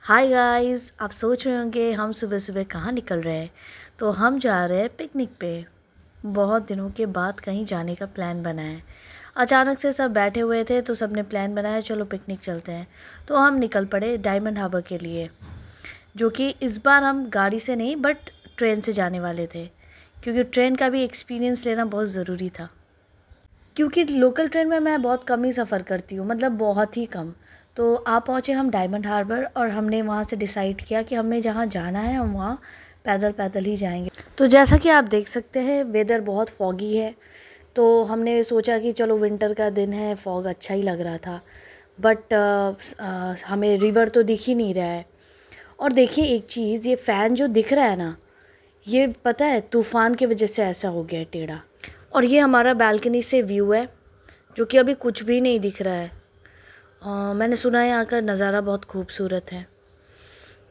Hi guys, आप सोच रहे होंगे हम सुबह सुबह कहाँ निकल रहे हैं। तो हम जा रहे हैं पिकनिक पे। बहुत दिनों के बाद कहीं जाने का प्लान बना है। अचानक से सब बैठे हुए थे तो सबने प्लान बनाया, चलो पिकनिक चलते हैं। तो हम निकल पड़े डायमंड हार्बर के लिए, जो कि इस बार हम गाड़ी से नहीं बट ट्रेन से जाने वाले थे, क्योंकि ट्रेन का भी एक्सपीरियंस लेना बहुत ज़रूरी था। क्योंकि लोकल ट्रेन में मैं बहुत कम ही सफ़र करती हूँ, मतलब बहुत ही कम। तो आ पहुँचे हम डायमंड हार्बर और हमने वहाँ से डिसाइड किया कि हमें जहाँ जाना है हम वहाँ पैदल पैदल ही जाएंगे। तो जैसा कि आप देख सकते हैं वेदर बहुत फॉगी है। तो हमने सोचा कि चलो विंटर का दिन है, फॉग अच्छा ही लग रहा था। बट हमें रिवर तो दिख ही नहीं रहा है। और देखिए एक चीज़, ये फ़ैन जो दिख रहा है ना, ये पता है तूफ़ान की वजह से ऐसा हो गया है टेढ़ा। और ये हमारा बालकनी से व्यू है, जो कि अभी कुछ भी नहीं दिख रहा है। मैंने सुना है यहाँ का नज़ारा बहुत खूबसूरत है।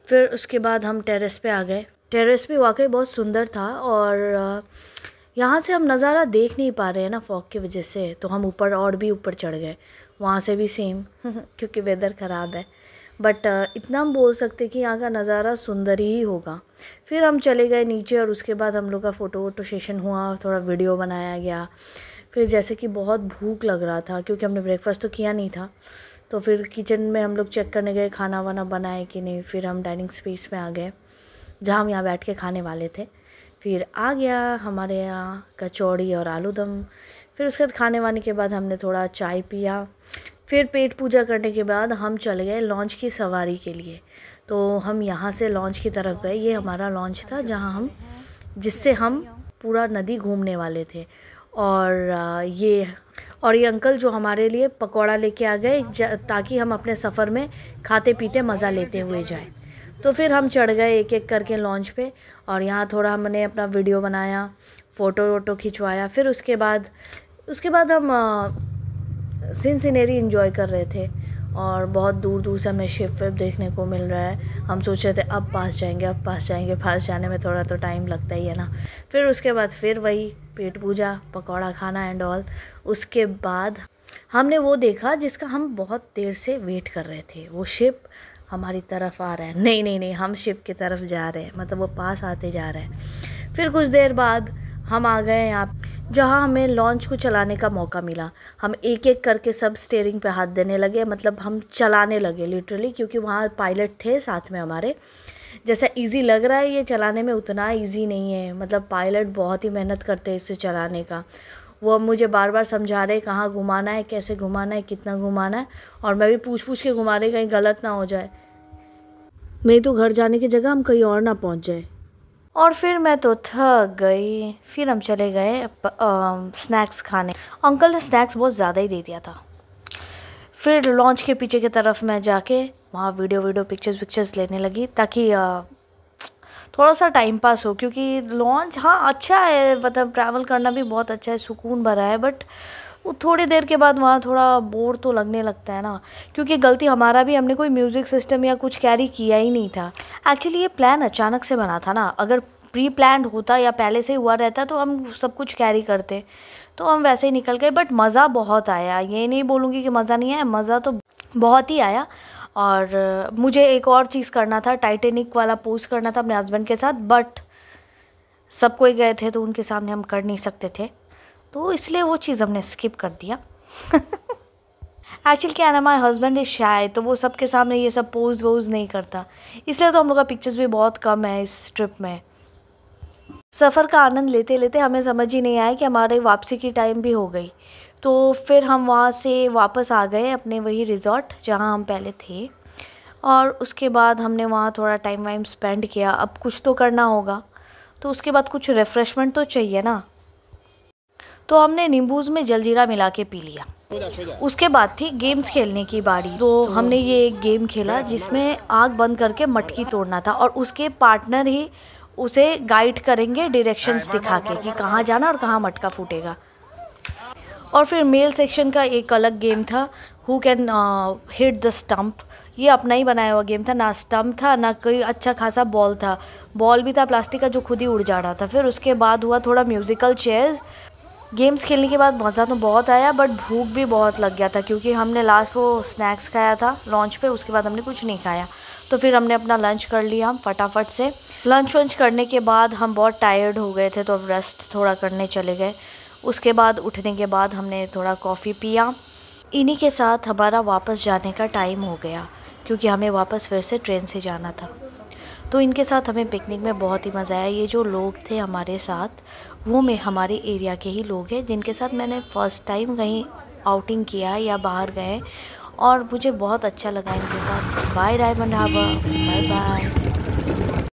फिर उसके बाद हम टेरेस पे आ गए। टेरेस पे वाकई बहुत सुंदर था और यहाँ से हम नज़ारा देख नहीं पा रहे हैं ना फॉग की वजह से, तो हम ऊपर और भी ऊपर चढ़ गए। वहाँ से भी सेम क्योंकि वेदर ख़राब है। बट इतना हम बोल सकते कि यहाँ का नज़ारा सुंदर ही होगा। फिर हम चले गए नीचे और उसके बाद हम लोग का फ़ोटो वोटो सेशन हुआ, थोड़ा वीडियो बनाया गया। फिर जैसे कि बहुत भूख लग रहा था क्योंकि हमने ब्रेकफास्ट तो किया नहीं था, तो फिर किचन में हम लोग चेक करने गए खाना वाना बनाए कि नहीं। फिर हम डाइनिंग स्पेस में आ गए जहाँ हम यहाँ बैठ के खाने वाले थे। फिर आ गया हमारे यहाँ कचौड़ी और आलू दम। फिर उसके बाद खाने वाने के बाद हमने थोड़ा चाय पिया। फिर पेट पूजा करने के बाद हम चले गए लॉन्च की सवारी के लिए। तो हम यहाँ से लॉन्च की तरफ गए। ये हमारा लॉन्च था जिससे हम पूरा नदी घूमने वाले थे। और ये अंकल जो हमारे लिए पकौड़ा लेके आ गए ताकि हम अपने सफ़र में खाते पीते मज़ा लेते हुए जाएं। तो फिर हम चढ़ गए एक एक करके लॉन्च पे और यहाँ थोड़ा हमने अपना वीडियो बनाया, फ़ोटो वोटो खिंचवाया। फिर उसके बाद हम सीन सीनरी इन्जॉय कर रहे थे और बहुत दूर दूर से हमें शिप वेप देखने को मिल रहा है। हम सोच रहे थे अब पास जाएंगे। पास जाने में थोड़ा तो टाइम लगता ही है ना। फिर उसके बाद फिर वही पेट पूजा, पकौड़ा खाना एंड ऑल। उसके बाद हमने वो देखा जिसका हम बहुत देर से वेट कर रहे थे। वो शिप हमारी तरफ आ रहा है। नहीं, हम शिप की तरफ जा रहे हैं, मतलब वो पास आते जा रहे हैं। फिर कुछ देर बाद हम आ गए यहाँ जहाँ हमें लॉन्च को चलाने का मौका मिला। हम एक एक करके सब स्टीयरिंग पे हाथ देने लगे, मतलब हम चलाने लगे लिटरली, क्योंकि वहाँ पायलट थे साथ में हमारे। जैसा इजी लग रहा है ये चलाने में, उतना इजी नहीं है। मतलब पायलट बहुत ही मेहनत करते हैं इसे चलाने का। वो मुझे बार बार समझा रहे कहाँ घुमाना है, कैसे घुमाना है, कितना घुमाना है। और मैं भी पूछ के घुमा रही कहीं गलत ना हो जाए, मेरी तो घर जाने की जगह हम कहीं और ना पहुँच जाए। और फिर मैं तो थक गई। फिर हम चले गए स्नैक्स खाने। अंकल ने स्नैक्स बहुत ज़्यादा ही दे दिया था। फिर लॉन्च के पीछे की तरफ मैं जाके वहाँ वीडियो पिक्चर्स लेने लगी, ताकि थोड़ा सा टाइम पास हो। क्योंकि लॉन्च हाँ अच्छा है, मतलब ट्रैवल करना भी बहुत अच्छा है, सुकून भरा है। बट वो थोड़ी देर के बाद वहाँ थोड़ा बोर तो लगने लगता है ना। क्योंकि गलती हमारा भी, हमने कोई म्यूज़िक सिस्टम या कुछ कैरी किया ही नहीं था। एक्चुअली ये प्लान अचानक से बना था ना। अगर प्री प्लान्ड होता या पहले से हुआ रहता तो हम सब कुछ कैरी करते, तो हम वैसे ही निकल गए। बट मज़ा बहुत आया, ये नहीं बोलूँगी कि मज़ा नहीं आया, मज़ा तो बहुत ही आया। और मुझे एक और चीज़ करना था, टाइटेनिक वाला पोस्ट करना था अपने हस्बैंड के साथ। बट सब कोई गए थे तो उनके सामने हम कर नहीं सकते थे, तो इसलिए वो चीज़ हमने स्किप कर दिया। एक्चुअली क्या है ना, माय हस्बैंड इज़ शाय, तो वो सबके सामने ये सब पोज वोज नहीं करता, इसलिए तो हम लोग का पिक्चर्स भी बहुत कम है इस ट्रिप में। सफ़र का आनंद लेते लेते हमें समझ ही नहीं आया कि हमारे वापसी की टाइम भी हो गई। तो फिर हम वहाँ से वापस आ गए अपने वही रिज़ॉर्ट जहाँ हम पहले थे। और उसके बाद हमने वहाँ थोड़ा टाइम वाइम स्पेंड किया। अब कुछ तो करना होगा, तो उसके बाद कुछ रिफ़्रेशमेंट तो चाहिए ना। तो हमने नींबूज़ में जलजीरा मिला के पी लिया। उसके बाद थी गेम्स खेलने की बारी। तो हमने ये एक गेम खेला जिसमें आग बंद करके मटकी तोड़ना था, और उसके पार्टनर ही उसे गाइड करेंगे डायरेक्शंस दिखा के कि कहाँ जाना और कहाँ मटका फूटेगा। और फिर मेल सेक्शन का एक अलग गेम था, who can hit the stump. ये अपना ही बनाया हुआ गेम था, ना स्टम्प था ना कोई अच्छा खासा बॉल था। बॉल भी था प्लास्टिक का जो खुद ही उड़ जा रहा था। फिर उसके बाद हुआ थोड़ा म्यूज़िकल चेयर्स, गेम्स खेलने के बाद मज़ा तो बहुत आया, बट भूख भी बहुत लग गया था क्योंकि हमने लास्ट वो स्नैक्स खाया था लॉन्च पे, उसके बाद हमने कुछ नहीं खाया। तो फिर हमने अपना लंच कर लिया हम फटाफट से। लंच वंच करने के बाद हम बहुत टायर्ड हो गए थे, तो अब रेस्ट थोड़ा करने चले गए। उसके बाद उठने के बाद हमने थोड़ा कॉफ़ी पिया। इन्हीं के साथ हमारा वापस जाने का टाइम हो गया क्योंकि हमें वापस फिर से ट्रेन से जाना था। तो इनके साथ हमें पिकनिक में बहुत ही मज़ा आया। ये जो लोग थे हमारे साथ वो हमारे एरिया के ही लोग हैं जिनके साथ मैंने फ़र्स्ट टाइम कहीं आउटिंग किया या बाहर गए, और मुझे बहुत अच्छा लगा इनके साथ। Bye Diamond Harbour, bye bye.